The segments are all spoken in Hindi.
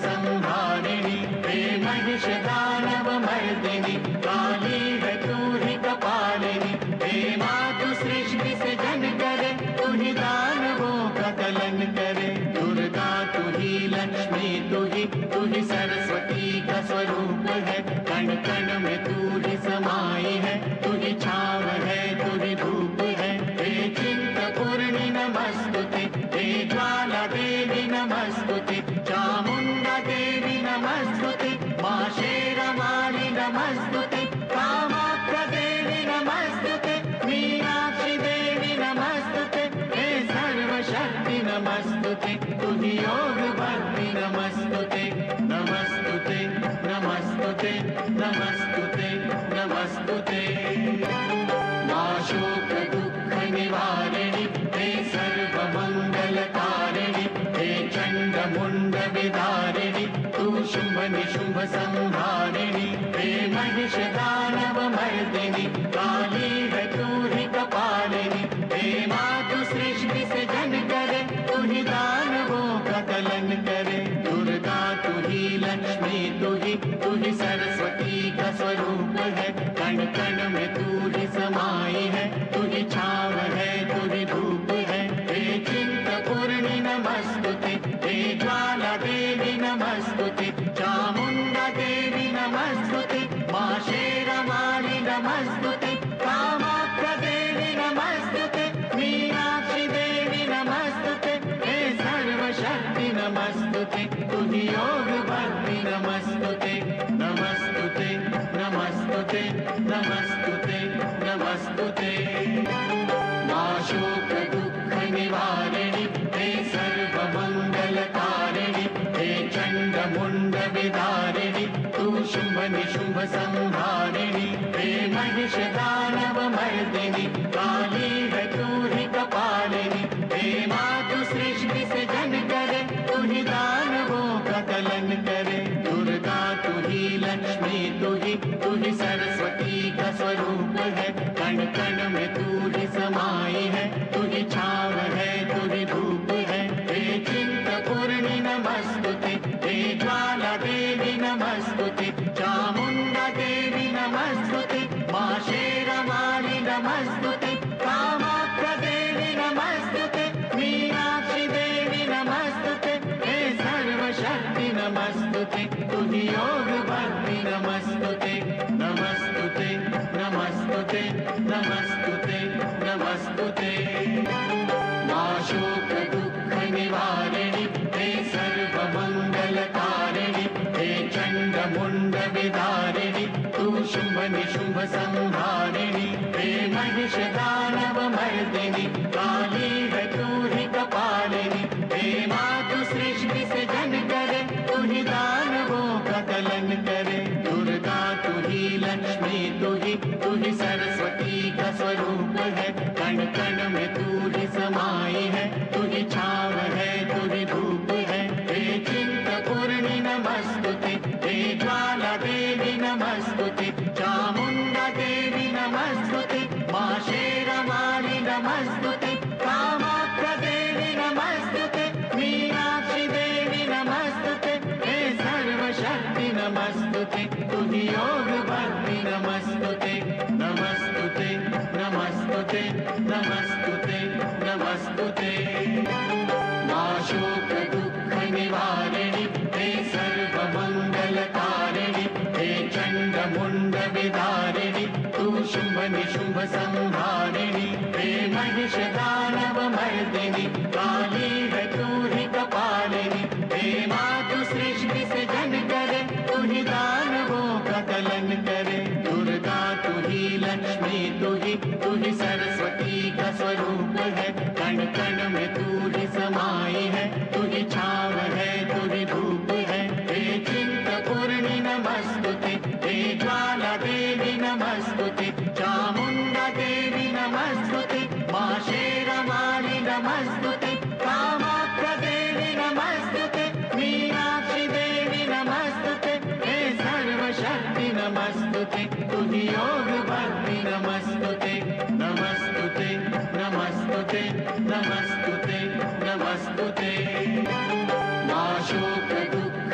संहारिणी हे महिषदानवमर्दिनि काली है तू ही कपालिनी हे मातु सृष्टि से जन करे तू ही दानवों का दलन करे दुर्गा तू ही लक्ष्मी तू ही सरस्वती का स्वरूप है कण कण में तू ही समाई है तू ही छाव है तू ही धूप है हे चिंतपूर्णि नमस्तुते हे ज्वाला देवी नमस्तुते चामुंडा देवी नमस्तुते मां शेरवाली नमस्तुते कामाख्या देवी नमस्तुते मीनाक्षी देवी नमस्तुते हे सर्वशक्ति नमस्तुते तुझी योग भक्ति नमस्तुते नमस्तुते नमस्तुते नमस्तुते नमस्तुते मां शोक दुख निवारिणि हे सर्वमंगलकारिणि हे चंड मुंड विदारिणि तू शुंभ निशुंभ संहारिणि हे महिषदानवमर्दिनि काली है तू ही कपालिनी हे मातु सृष्टि से जन करे तू ही दानवों का दलन करे दुर्गा तू ही लक्ष्मी तू ही सरस्वती का स्वरूप है कण कण में तू ही समाई है तू ही छाव है तू ही धूप है हे चिंतपूर्णि नमस्तुते हे ज्वाला देवी नमस्तुते चामुंडा देवी नमस्तुते मां शेरवाली नमस्तुते कामाख्या देवी नमस्तुते मीनाक्षी देवी नमस्तुते हे सर्वशक्ति नमस्तुते तुझी योग भक्ति नमस्तुते नमस्तुते नमस्तुते नमस्तुते नमस्तुते मां शोक दुख निवारिणि हे सर्वमंगलकारिणि हे चंड मुंड विदारिणि तू शुंभ निशुंभ संहारिणि हे महिषदानवमर्दिनि काली है तू ही कपालिनी हे मातु सृष्टि से जन करे तू ही दानवों का दलन करे दुर्गा तू ही लक्ष्मी तू ही सरस्वती का स्वरूप है कण कण में तू ही समाई है तू ही छाव है तू ही धूप है हे चिंतपूर्णि नमस्तुते हे ज्वाला देवी नमस्तुते चामुंडा देवी नमस्तुते मां शेरवाली नमस्तुते कामाख्या देवी नमस्तुते मीनाक्षी देवी नमस्तुते हे सर्वशक्ति नमस्तुते तुझी योग भक्ति नमस्तुते नमस्तुते नमस्तुते नमस्तुते नमस्तुते मां शोक दुख निवारिणि हे सर्वमंगलकारिणि हे चंड मुंड विदारिणि तू शुंभ निशुंभ संहारिणि हे महिषदानवमर्दिनि काली है तू ही कपालिनी हे मातु सृष्टि से जन करे तू ही दानवों का दलन करे दुर्गा तू ही लक्ष्मी तू ही सरस्वती का स्वरूप है कण कण में तू ही समाई है तू ही छाव है तू ही धूप है हे चिंतपूर्णि नमस्तुते हे ज्वाला देवी नमस्तुते चामुंडा देवी नमस्तुते मां शेरवाली नमस्तुते कामाख्या देवी नमस्तुते मीनाक्षी देवी नमस्तुते हे सर्वशक्ति नमस्तुते तुझी योग भक्ति नमस्तुते नमस्तुते नमस्तुते नमस्तुते नमस्तुते मां शोक दुख निवारिणि हे सर्वमंगलकारिणि हे चंड मुंड विदारिणि तू शुंभ निशुंभ संहारिणि हे महिषदानवमर्दिनि काली है तू ही कपालिनी हे मातु सृष्टि से जन करे तू ही दानवों का दलन करे दुर्गा तू ही लक्ष्मी तू ही सरस्वती का स्वरूप है कण कण में तू ही समाई है तू ही छाव है तू ही धूप है हे चिंतपूर्णि नमस्तुते हे ज्वाला देवी नमस्तुते चामुंडा देवी नमस्तुते मां शेरवाली नमस्तुते कामाख्या देवी नमस्तुते मीनाक्षी देवी नमस्तुते हे सर्वशक्ति नमस्तुते तुझी योग भक्ति नमस्तुते नमस्तुते नमस्तुते नमस्तुते नमस्तुते मां शोक दुख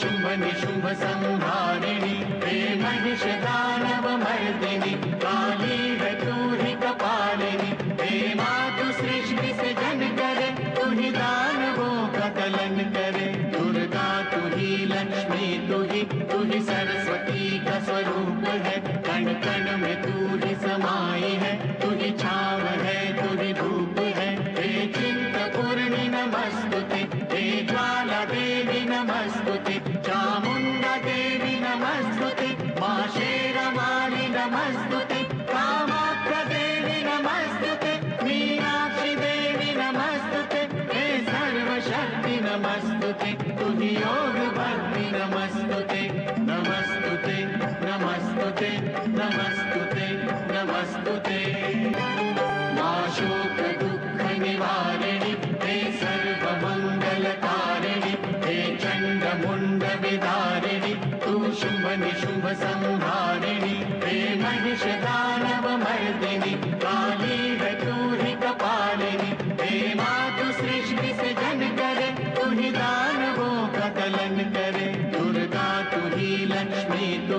शुंभ निशुंभ संहारिणी हे महिष दानव मर्दिनी काली है तू ही कपालिनी हे मातु सृष्टि से जन करे तू ही दानवों का दलन करे दुर्गा तू ही लक्ष्मी तू ही सरस्वती का स्वरूप है कण कण में तू ही समाई है तू ही छाव है तू ही धूप है हे चिंतपूर्णी नमस्तुते हे ज्वाला देवी नमस्तुते चामुंडा देवी नमस्तुते मां शेरवाली नमस्तुते कामाख्या देवी नमस्तुते मीनाक्षी देवी नमस्तुते हे सर्वशक्ति नमस्तुते तुझी योग भक्ति नमस्तुते नमस्तुते नमस्तुते नमस्तुते नमस्तुते मां शोक दुख निवारिणी हे सर्वमंगलकारिणी हे चंड मुंड विदारिणी तू शुंभ निशुंभ संहारिणी हे महिष दानव मर्दिनी काली है तू ही कपालिनी हे मातु सृष्टि से जन करे तू ही दानवों का दलन करे दुर्गा तू ही लक्ष्मी तू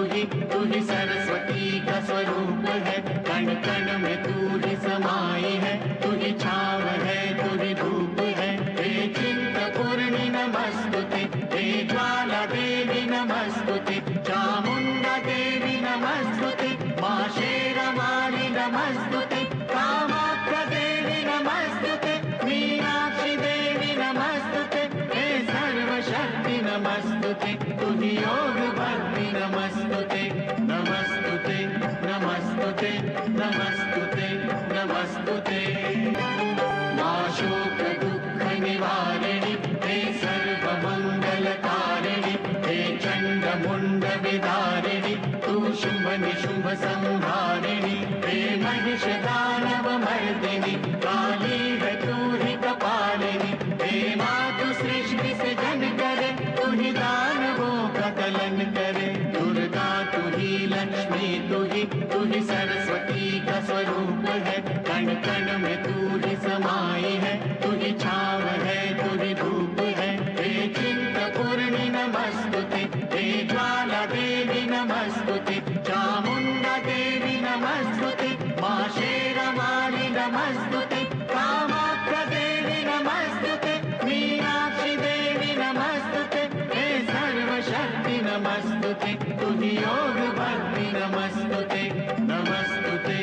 ही सरस्वती का स्वरूप है कण कण में तू ही समाई है तू ही छाव है तू ही धूप है हे चिंतपूर्णी नमस्तुते हे ज्वाला देवी नमस्तुते चामुंडा देवी नमस्तुते मां शेरवाली नमस्तुते कामाख्या देवी नमस्तुते मीनाक्षी देवी नमस्तुते हे सर्वशक्ति नमस्तुते तुझी योग भक्ति नमस्तुते नमस्तुते नमस्तुते नमस्तुते नमस्तुते मां शोक दुख निवारिणी हे सर्वमंगलकारिणी हे चंड मुंड विदारिणी तू शुंभ निशुंभ संहारिणी हे महिष दानव मर्दिनी काली है तू ही कपालिनी हे मातु सृष्टि से जन करे तू ही दानवों का दलन करे दुर्गा तू ही लक्ष्मी तू ही सरस्वती का स्वरूप है कण कण में तू ही समाई है तू ही छाव है तू ही धूप है हे चिंतपूर्णी नमस्तुते हे ज्वाला देवी नमस्तुते चामुंडा देवी नमस्तुते मां शेरवाली नमस्तुते कामाख्या देवी नमस्तुते मीनाक्षी देवी नमस्तुते हे सर्वशक्ति नमस्तुते तुझी योग भक्ति नमस्तुते नमस्तुते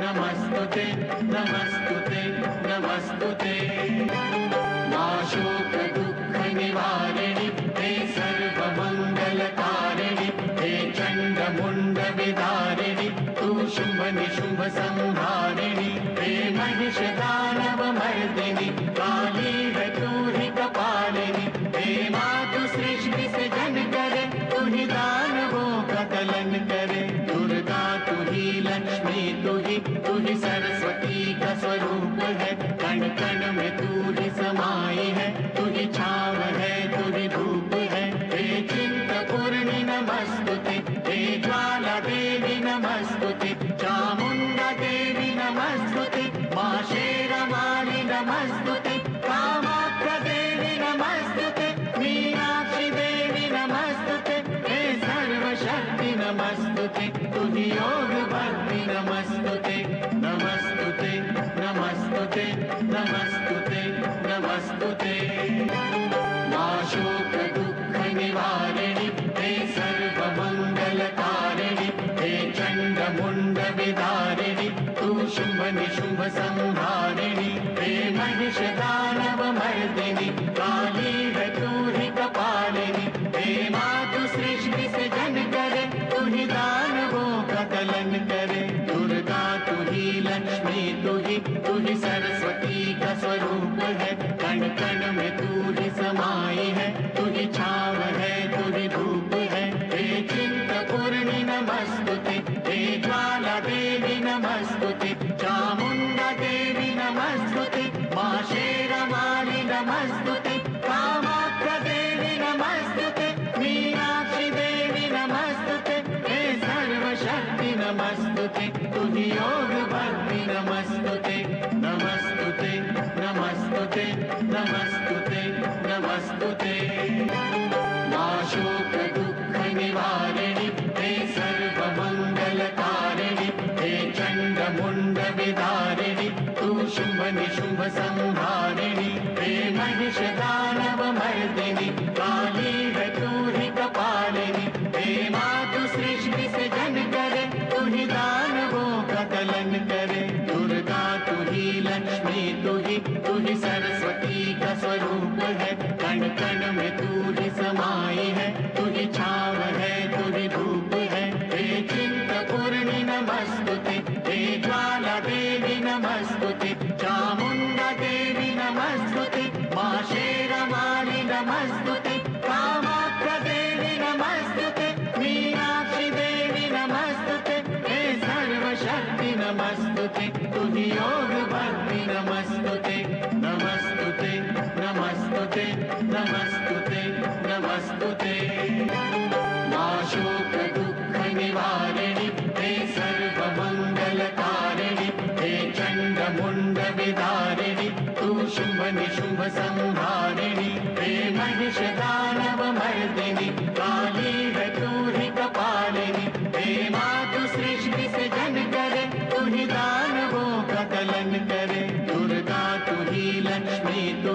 नमस्तुते नमस्तुते नमस्तुते मां शोक दुख निवारिणी हे सर्वमंगलकारिणी हे चंड मुंड विदारिणी तू शुंभ निशुंभ संहारिणी हे महिष दानव मर्दिनी काली है तू ही कपालिनी हे मातु सृष्टि से जन करे तू ही दानवों का दलन करे दुर्गा तू ही लक्ष्मी तू ही सरस्वती का स्वरूप है कण कण में तू ही समाई है तू ही छाव है तू ही धूप है हे चिंतपूर्णी नमस्तुते हे ज्वाला देवी नमस्तुते चामुंडा देवी नमस्तुते मां शेरवाली नमस्तुते कामाख्या देवी नमस्तुते मीनाक्षी देवी नमस्तुते हे सर्वशक्ति नमस्तुते तुझी योग भक्ति नमस्तुते नमस्तुते नमस्तुते नमस्तुते नमस्तुते मां शोक दुख निवारिणी हे सर्वमंगलकारिणी हे चंड मुंड विदारिणी तू शुंभ निशुंभ संहारिणी हे महिष दानव मर्दिनी काली है तू ही कपालिनी हे मातु सृष्टि से जन करे तू ही दानवों का दलन करे दुर्गा तू ही लक्ष्मी तू ही सरस्वती का स्वरूप है कण कण में तू ही समाई है तू ही छाव है तू ही धूप है हे चिंतपूर्णी नमस्तुते हे ज्वाला देवी नमस्तुते चामुंडा देवी नमस्तुते मां शेरवाली नमस्तुते कामाख्या देवी नमस्तुते मीनाक्षी देवी नमस्तुते हे सर्वशक्ति नमस्तुते तुझी योग भक्ति नमस्तुते नमस्तुते नमस्तुते नमस्तुते नमस्तुते मां शोक शुंभ निशुंभ संहारिणी हे महिष दानव मर्दिनी काली है तू ही कपालिनी हे मातु सृष्टि से जन करे तू ही दानवों का दलन करे दुर्गा तू ही लक्ष्मी तू ही सरस्वती का स्वरूप है कण कण में तू ही समाई है तू ही छाव है तू ही धूप है हे चिंतपूर्णी नमस्तुते हे ज्वाला देवी नमस्तुते चामुंडा देवी नमस्तुते मां शेरवाली नमस्तुते कामाख्या देवी नमस्तुते मीनाक्षी देवी नमस्तुते हे सर्वशक्ति नमस्तुते तुझी योग भक्ति नमस्तुते नमस्तुते नमस्तुते नमस्तुते नमस्तुते मां शोक दुख निवारिणी हे सर्वमंगलकारिणी हे चंड मुंड विदारिणी तू शुंभ निशुंभ संहारिणी हे महिष दानव मर्दिनी काली है तू ही कपालिनी हे मातु सृष्टि से जन करे तू ही दानवों का दलन करे दुर्गा तू ही लक्ष्मी तू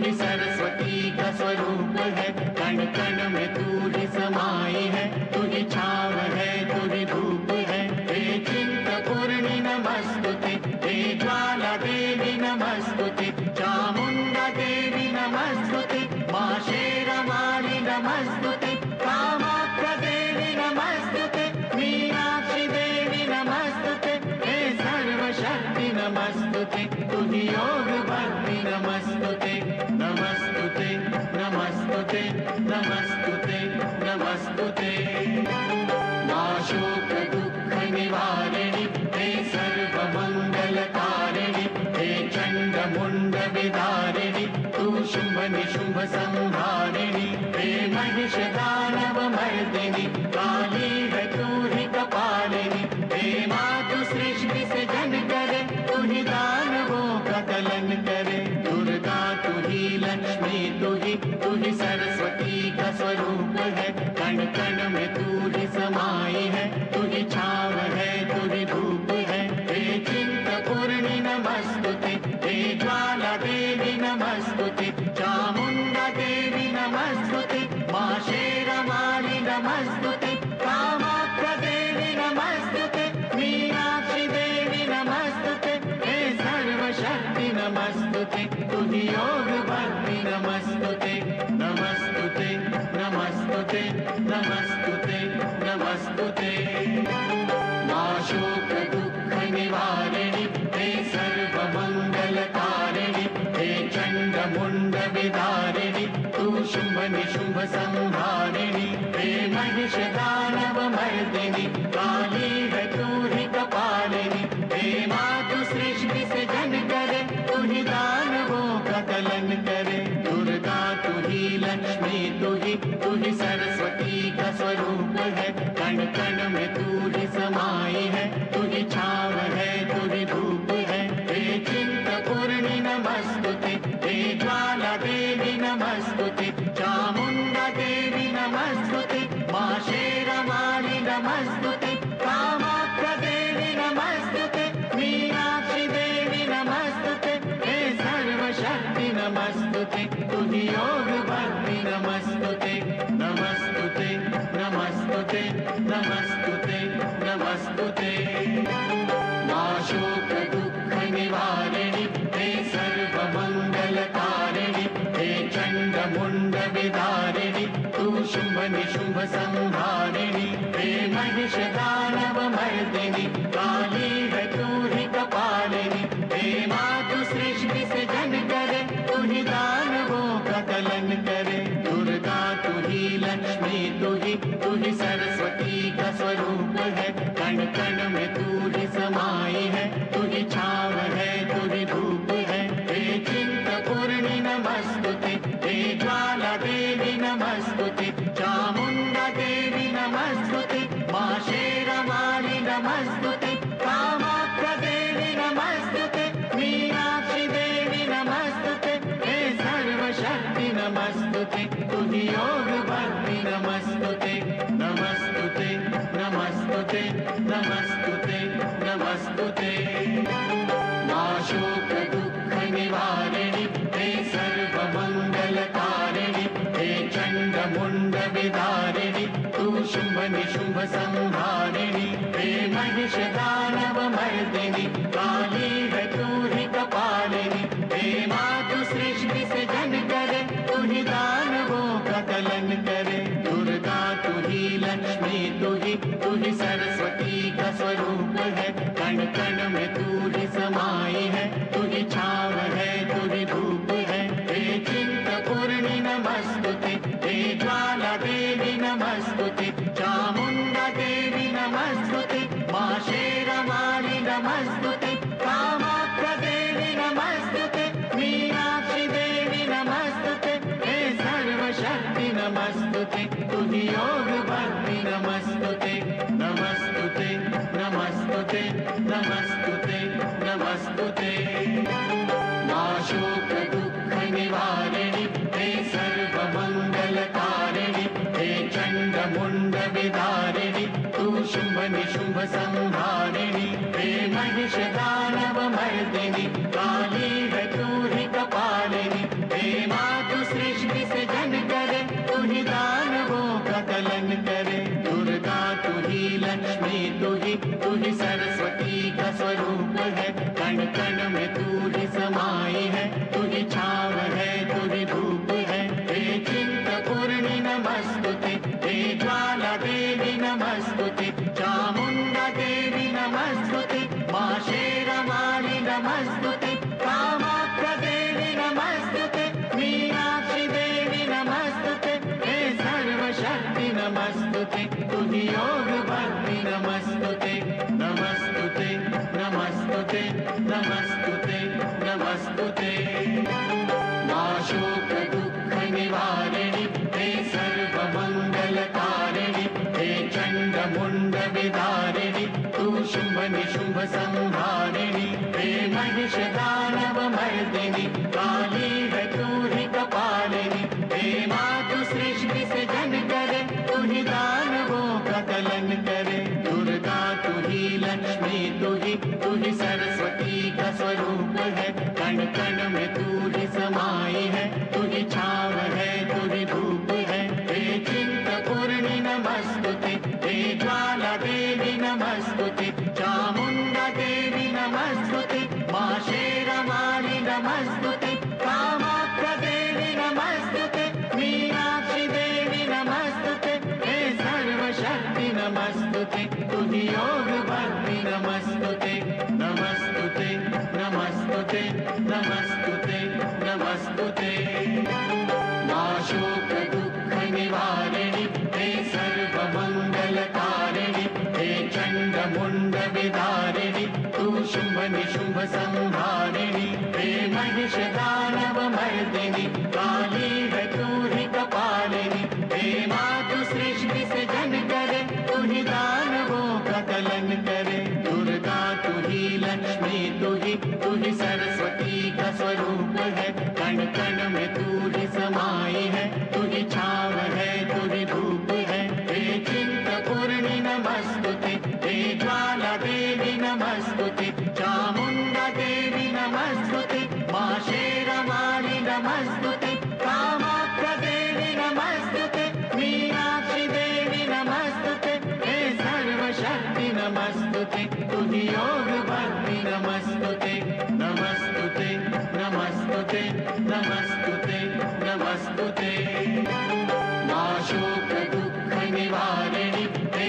ही सरस्वती का स्वरूप है कण कण में तू ही समाई है तू ही छाव है तू ही धूप है हे चिंतपूर्णी नमस्तुते हे ज्वाला देवी नमस्तुते चामुंडा देवी नमस्तुते मां शेरवाली नमस्तुते कामाख्या देवी नमस्तुते मीनाक्षी देवी नमस्तुते हे सर्वशक्ति नमस्तुते तुझी योग भक्ति नमस्तुते नमस्तुते नमस्तुते नमस्तुते नमस्तुते मां शोक दुख निवारिणी हे सर्वमंगलकारिणी हे चंड मुंड विदारिणी तू शुंभ निशुंभ संहारिणी हे महिष दानव मर्दिनी काली है तू ही कपालिनी हे मातु सृष्टि से जन करे तू ही दानवों का दलन करे दुर्गा तू ही लक्ष्मी तू ही सरस्वती का स्वरूप है कण कण में तू ही समाई है तू ही छाव है तू ही धूप है हे चिंतपूर्णी नमस्तुते हे ज्वाला देवी नमस्तुते चामुंडा देवी नमस्तुते मां शेरवाली नमस्तुते कामाख्या देवी नमस्तुते मीनाक्षी देवी नमस्तुते हे सर्वशक्ति नमस्तुते तुझी योग भक्ति नमस्तुते नमस्तुते नमस्तुते नमस्तुते नमस्तुते मां शोक दुख निवारिणी हे सर्वमंगलकारिणी हे चंड मुंड विदारिणी तू शुंभ निशुंभ संहारिणी हे महिष दानव मर्दिनी काली है तू ही कपालिनी हे मातु सृष्टि से जन करे तू ही दानवों का दलन करे दुर्गा तू ही लक्ष्मी तू ही सरस्वती का स्वरूप है कण कण में तू ही समाई है तू ही छाव है तू ही धूप है हे चिंतपूर्णी नमस्तुते हे ज्वाला देवी नमस्तुते चामुंडा देवी नमस्तुते मां शेरवाली नमस्तुते कामाख्या देवी नमस्तुते मीनाक्षी देवी नमस्तुते हे सर्वशक्ति नमस्तुते तुझी योग भक्ति नमस्तुते नमस्तुते नमस्तुते नमस्तुते नमस्तुते मां शोक दुख निवारिणी हे सर्वमंगलकारिणी हे चंड मुंड विदारिणी तू शुंभ निशुंभ संहारिणी हे महिष दानव मर्दिनी काली है तू ही कपालिनी हे मातु सृष्टि से जन करे तू ही दानवों का दलन करे दुर्गा तू ही लक्ष्मी तू ही सरस्वती का स्वरूप है कण कण में तू ही समाई है तू ही छाव है तू ही धूप है हे चिंतपूर्णी नमस्तुते हे ज्वाला देवी नमस्तुते चामुंडा देवी नमस्तुते मां शेरवाली नमस्तुते कामाख्या देवी नमस्तुते मीनाक्षी देवी नमस्तुते हे सर्वशक्ति नमस्तुते तुझी योग भक्ति नमस्तुते नमस्तुते नमस्तुते नमस्तुते नमस्तुते मां शोक विदारिणि तू शुंभ निशुंभ संहारिणि हे महिष दानव मर्दिनि काली है तू ही कपालिनी हे मातु सृष्टि से जन करे तू ही दानवों का दलन करे दुर्गा तू ही लक्ष्मी तू ही सरस्वती का स्वरूप है कण कण में तू ही समाई है तू ही छाव है तू ही धूप है हे चिंतपूर्णि नमस्तुते हे ज्वाला देवी नमस्तुते चामुंडा देवी नमस्तुते मां शेरवाली नमस्तुते कामाख्या देवी नमस्तुते मीनाक्षी देवी नमस्तुते हे सर्वशक्ति नमस्तुते तुझी योग भक्ति नमस्तुते नमस्तुते नमस्तुते नमस्तुते नमस्तुते मां शोक दुख निवारिणि हे सर्वमंगलकारिणि हे चंड मुंड विदारिणि तू शुंभ निशुंभ संहारिणि हे महिष दानव मर्दिनि काली है तू ही कपालिनी हे मातु सृष्टि से जन करे तू ही दानवों का दलन करे दुर्गा तू ही लक्ष्मी तू ही सरस्वती का स्वरूप है कण कण में तू ही समाई है तू ही छाव है तू ही धूप है हे चिंतपूर्णि नमस्तुते हे ज्वाला देवी नमस्तुते चामुंडा देवी नमस्तुते मां शेरवाली नमस्तुते कामाख्या देवी नमस्तुते मीनाक्षी देवी नमस्तुते हे सर्वशक्ति नमस्तुते तुझी योग भक्ति नमस्तुते नमस्तुते नमस्तुते नमस्तुते नमस्तुते मां शोक दुख निवारिणि हे सर्वमंगलकारिणि हे चंड मुंड विदारिणि तू शुंभ निशुंभ संहारिणि हे महिष दानव मर्दिनि काली है तू ही कपालिनी हे मातु सृष्टि से जन करे तू ही दानवों का दलन करे दुर्गा तू ही लक्ष्मी तू ही सरस्वती का स्वरूप है कण कण में तू ही समाई है तू ही छाव है तू ही धूप है हे चिंतपूर्णि नमस्तुते हे ज्वाला देवी नमस्तुते चामुंडा देवी नमस्तुते मां शेरवाली नमस्तुते कामाख्या देवी नमस्तुते मीनाक्षी देवी नमस्तुते हे सर्वशक्ति नमस्तुते तुझी योग भक्ति नमस्तुते नमस्तुते नमस्तुते नमस्तुते नमस्तुते मां शोक दुख निवारिणि हे सर्वमंगलकारिणि हे चंड मुंड विदारिणि तू शुंभ निशुंभ संहारिणि हे महिष दानव मर्दिनि काली है तू ही कपालिनी हे मातु सृष्टि से जन करे तू ही दानवों का दलन करे दुर्गा तू ही लक्ष्मी तू ही सरस्वती का स्वरूप है कण कण में तू ही समाई है तू ही छाव है तू ही धूप है हे चिंतपूर्णि नमस्तुते हे ज्वाला देवी नमस्तुते चामुंडा देवी नमस्तुते मां शेरवाली नमस्तुते कामाख्या देवी नमस्तुते मीनाक्षी देवी नमस्तुते हे सर्वशक्ति नमस्तुते तुझी योग भक्ति नमस्तुते नमस्तुते नमस्तुते नमस्तुते नमस्तुते मां शोक दुख निवारिणि हे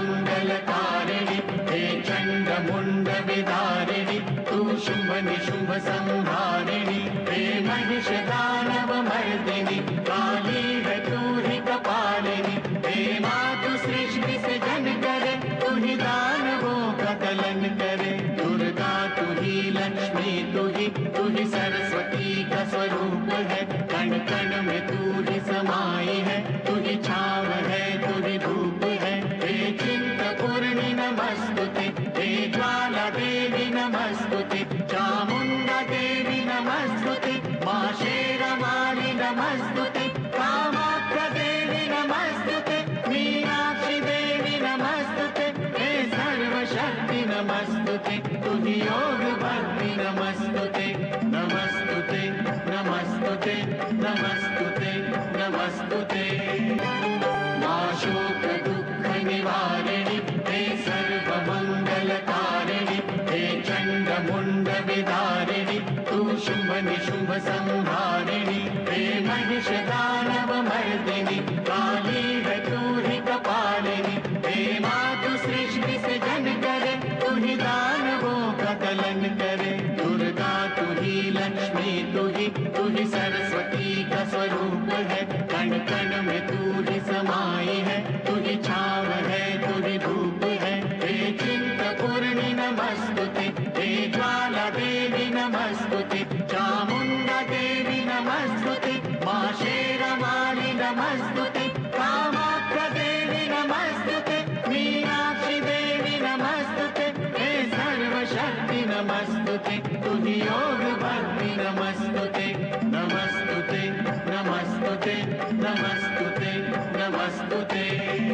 सर्वमंगलकारिणि हे चंड मुंड विदारिणि तू शुंभ निशुंभ संहारिणि हे महिष दानव मर्दिनि काली है तू ही कपालिनी हे मातु सृष्टि से जन करे तू ही दानवों का दलन करे दुर्गा तू ही लक्ष्मी तू ही सरस्वती का स्वरूप है कण कण में तू ही समाई है तू ही छाव है तू ही धूप है हे चिंतपूर्णि नमस्तुते हे ज्वाला देवी नमस्तुते चामुंडा देवी नमस्तुते मां शेरवाली नमस्तुते कामाख्या देवी नमस्तुते मीनाक्षी देवी नमस्तुते हे सर्वशक्ति नमस्तुते तुझी योग भक्ति नमस्तुते नमस्तुते नमस्तुते नमस्तुते नमस्तुते संहारिणी, हे महिष दानव मर्दिनी, काली है तू ही कपालिनी, हे मातु सृष्टि से जन करे, तू ही दानवों का दलन करे। दुर्गा तू ही लक्ष्मी तू ही सरस्वती का स्वरूप है, कण कण में तू ही समाई है, तू ही छाव है तू ही धूप है। हे चिंतपूर्णि नमस्तुते, हे ज्वाला देवी नमस्तुते, चामुंडा देवी नमस्तुते, मां शेरवाली नमस्तुते, कामाख्या देवी नमस्तुते, मीनाक्षी देवी नमस्तुते, हे सर्वशक्ति नमस्तुते, तू ही योग भक्ति नमस्तुते, नमस्तुते नमस्तुते नमस्तुते नमस्तुते।